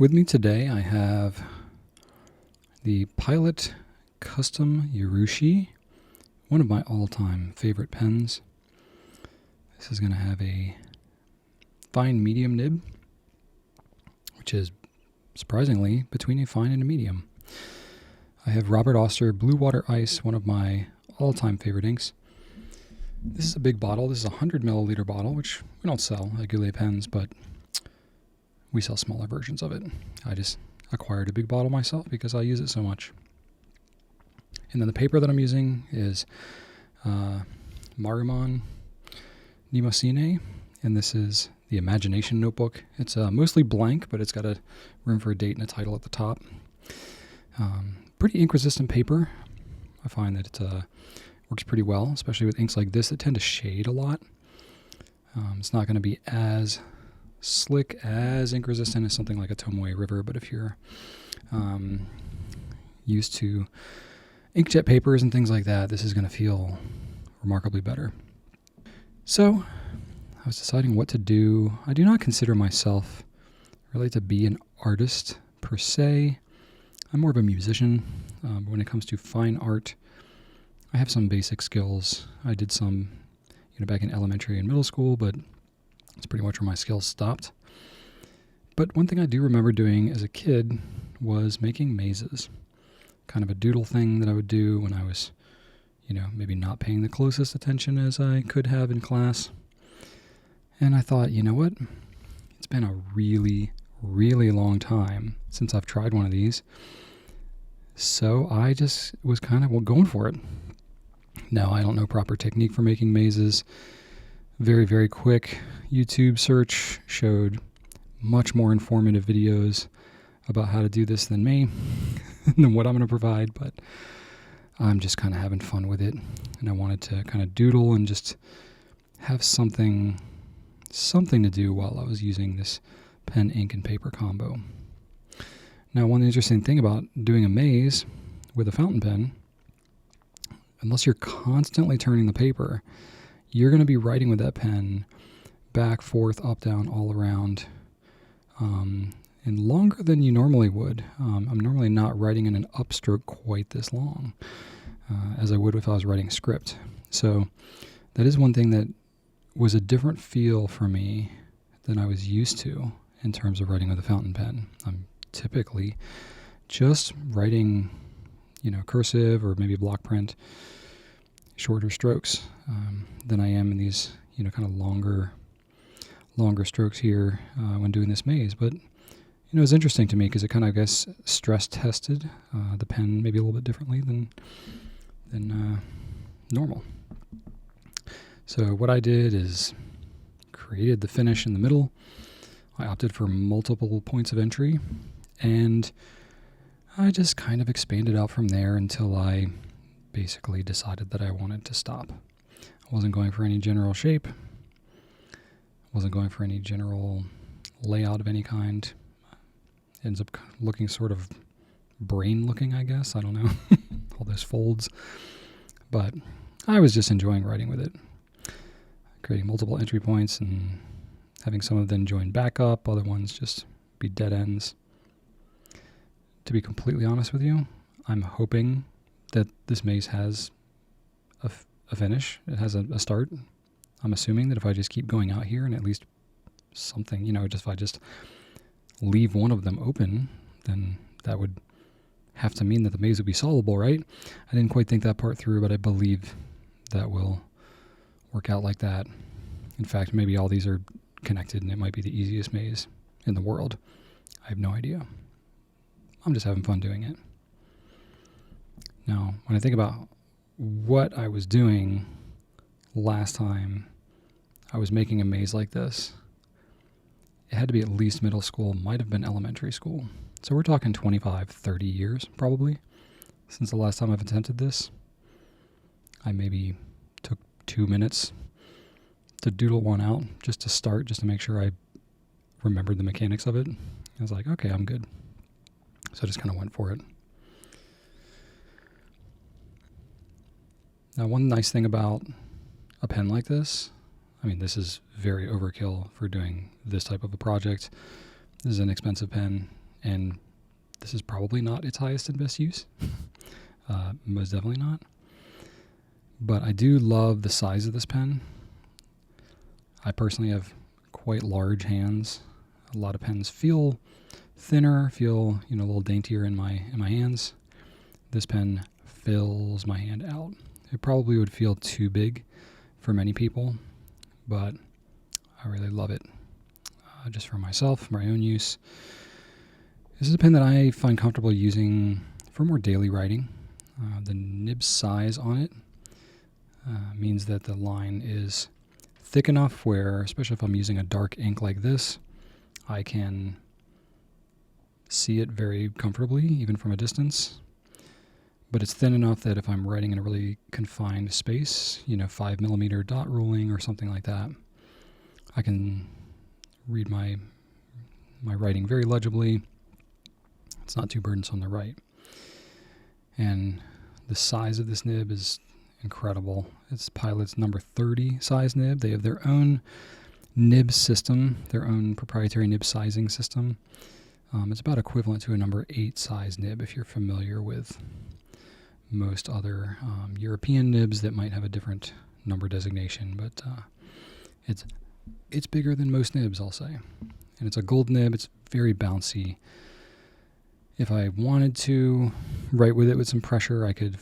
With me today, I have the Pilot Custom Urushi, one of my all-time favorite pens. This is going to have a fine medium nib, which is surprisingly between a fine and a medium. I have Robert Oster Blue Water Ice, one of my all-time favorite inks. This is a big bottle. This is a 100 milliliter bottle, which we don't sell at Goulet Pens, but we sell smaller versions of it. I just acquired a big bottle myself because I use it so much. And then the paper that I'm using is Marumon Nimocine, and this is the Imagination Notebook. It's mostly blank, but it's got a room for a date and a title at the top. Pretty ink-resistant paper. I find that it works pretty well, especially with inks like this that tend to shade a lot. It's not going to be as slick as ink resistant as something like a Tomoe River, but if you're used to inkjet papers and things like that, this is going to feel remarkably better. So I was deciding what to do. I do not consider myself really to be an artist per se. I'm more of a musician. But when it comes to fine art, I have some basic skills. I did some back in elementary and middle school, but it's pretty much where my skills stopped. But one thing I do remember doing as a kid was making mazes. Kind of a doodle thing that I would do when I was, maybe not paying the closest attention as I could have in class. And I thought, you know what? It's been a really, really long time since I've tried one of these. So I just was kind of going for it. Now, I don't know proper technique for making mazes. Very, very quick YouTube search showed much more informative videos about how to do this than me, than what I'm going to provide, but I'm just kind of having fun with it, and I wanted to kind of doodle and just have something to do while I was using this pen, ink, and paper combo. Now, one interesting thing about doing a maze with a fountain pen, unless you're constantly turning the paper, you're going to be writing with that pen back, forth, up, down, all around, and longer than you normally would. I'm normally not writing in an upstroke quite this long as I would if I was writing a script. So that is one thing that was a different feel for me than I was used to in terms of writing with a fountain pen. I'm typically just writing, cursive or maybe block print, shorter strokes than I am in these, kind of longer strokes here when doing this maze. But, it's interesting to me because it kind of, I guess, stress tested the pen maybe a little bit differently than normal. So what I did is created the finish in the middle. I opted for multiple points of entry, and I just kind of expanded out from there until I basically decided that I wanted to stop. I wasn't going for any general shape. Wasn't going for any general layout of any kind. Ends up looking sort of brain looking, I guess. I don't know. All those folds. But I was just enjoying writing with it. Creating multiple entry points and having some of them join back up, other ones just be dead ends. To be completely honest with you, I'm hoping that this maze has a finish. It has a start. I'm assuming that if I just keep going out here and at least something, if I just leave one of them open, then that would have to mean that the maze would be solvable, right? I didn't quite think that part through, but I believe that will work out like that. In fact, maybe all these are connected and it might be the easiest maze in the world. I have no idea. I'm just having fun doing it. Now, when I think about what I was doing last time I was making a maze like this, it had to be at least middle school, might have been elementary school. So we're talking 25, 30 years probably since the last time I've attempted this. I maybe took 2 minutes to doodle one out just to start, just to make sure I remembered the mechanics of it. I was like, okay, I'm good. So I just kind of went for it. Now, one nice thing about a pen like this, I mean, this is very overkill for doing this type of a project. This is an expensive pen. and this is probably not its highest and best use. Most definitely not. But I do love the size of this pen. I personally have quite large hands. A lot of pens feel thinner, feel a little daintier in my hands. This pen fills my hand out. It probably would feel too big for many people, but I really love it. Just for myself, my own use. This is a pen that I find comfortable using for more daily writing. The nib size on it means that the line is thick enough where, especially if I'm using a dark ink like this, I can see it very comfortably, even from a distance. But it's thin enough that if I'm writing in a really confined space, 5mm dot ruling or something like that, I can read my writing very legibly. It's not too burdensome to write. And the size of this nib is incredible. It's Pilot's number 30 size nib. They have their own nib system, their own proprietary nib sizing system. It's about equivalent to a number 8 size nib if you're familiar with most other European nibs that might have a different number designation, but it's bigger than most nibs, I'll say. And it's a gold nib. It's very bouncy. If I wanted to write with it with some pressure, I could,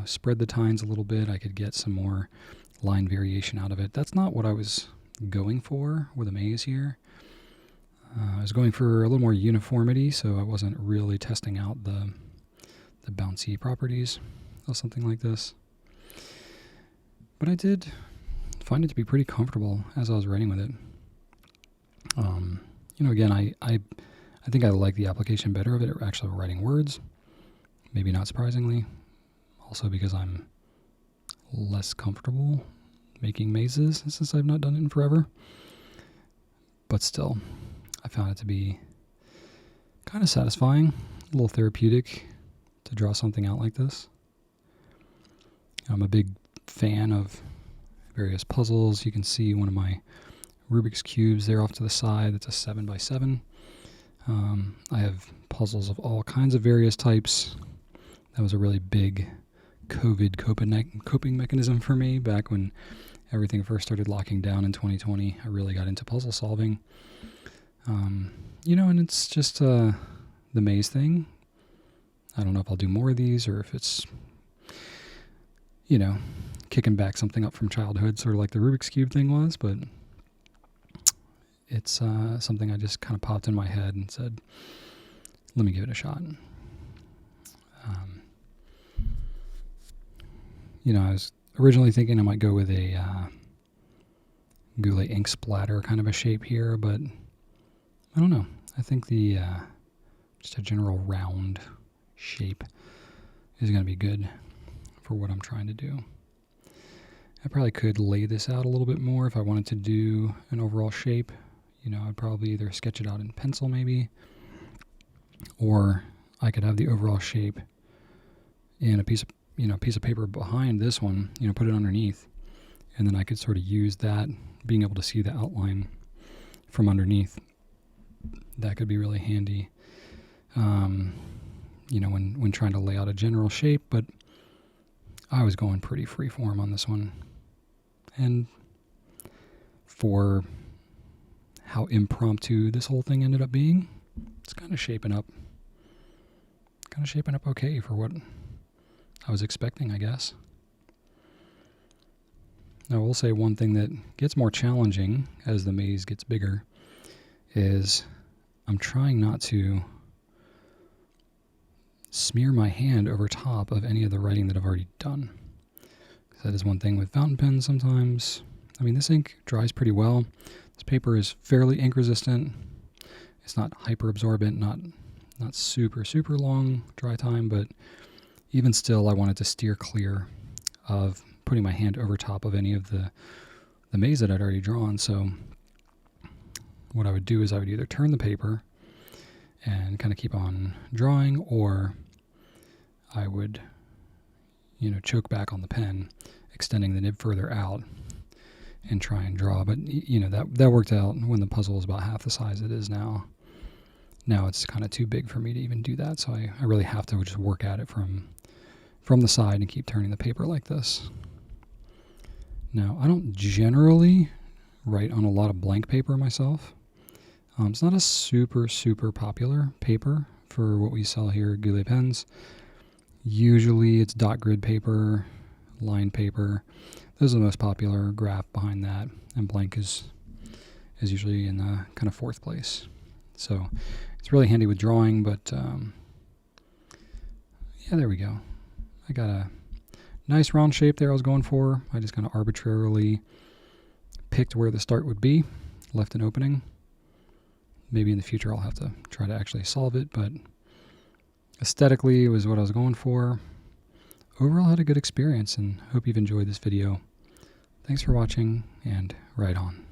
spread the tines a little bit. I could get some more line variation out of it. That's not what I was going for with a maze here. I was going for a little more uniformity, so I wasn't really testing out the bouncy properties of something like this. But I did find it to be pretty comfortable as I was writing with it. Again, I think I like the application better of it actually writing words. Maybe not surprisingly. Also because I'm less comfortable making mazes since I've not done it in forever. But still, I found it to be kind of satisfying, a little therapeutic to draw something out like this. I'm a big fan of various puzzles. You can see one of my Rubik's Cubes there off to the side. It's a 7x7. I have puzzles of all kinds of various types. That was a really big COVID coping mechanism for me back when everything first started locking down in 2020. I really got into puzzle solving. And it's just the maze thing. I don't know if I'll do more of these or if it's, kicking back something up from childhood, sort of like the Rubik's Cube thing was, but it's something I just kind of popped in my head and said, let me give it a shot. I was originally thinking I might go with a Goulet ink splatter kind of a shape here, but I don't know. I think the just a general round shape is going to be good for what I'm trying to do. I probably could lay this out a little bit more if I wanted to do an overall shape. I'd probably either sketch it out in pencil maybe, or I could have the overall shape in a piece of paper behind this one, put it underneath, and then I could sort of use that, being able to see the outline from underneath. That could be really handy, when trying to lay out a general shape, but I was going pretty freeform on this one. And for how impromptu this whole thing ended up being, it's kind of shaping up okay for what I was expecting, I guess. Now, I will say one thing that gets more challenging as the maze gets bigger is I'm trying not to smear my hand over top of any of the writing that I've already done. That is one thing with fountain pens sometimes. This ink dries pretty well. This paper is fairly ink resistant. It's not hyper absorbent, not super, super long dry time, but even still, I wanted to steer clear of putting my hand over top of any of the maze that I'd already drawn. So what I would do is I would either turn the paper and kind of keep on drawing, or I would, choke back on the pen, extending the nib further out and try and draw. But, that worked out when the puzzle was about half the size it is now. Now it's kind of too big for me to even do that, so I really have to just work at it from the side and keep turning the paper like this. Now, I don't generally write on a lot of blank paper myself. It's not a super popular paper for what we sell here at Goulet Pens. Usually it's dot grid paper, line paper. Those are the most popular, graph behind that, and blank is usually in the kind of fourth place. So it's really handy with drawing, but yeah, there we go. I got a nice round shape there I was going for. I just kind of arbitrarily picked where the start would be, left an opening. Maybe in the future I'll have to try to actually solve it, but aesthetically it was what I was going for. Overall, I had a good experience and hope you've enjoyed this video. Thanks for watching, and right on.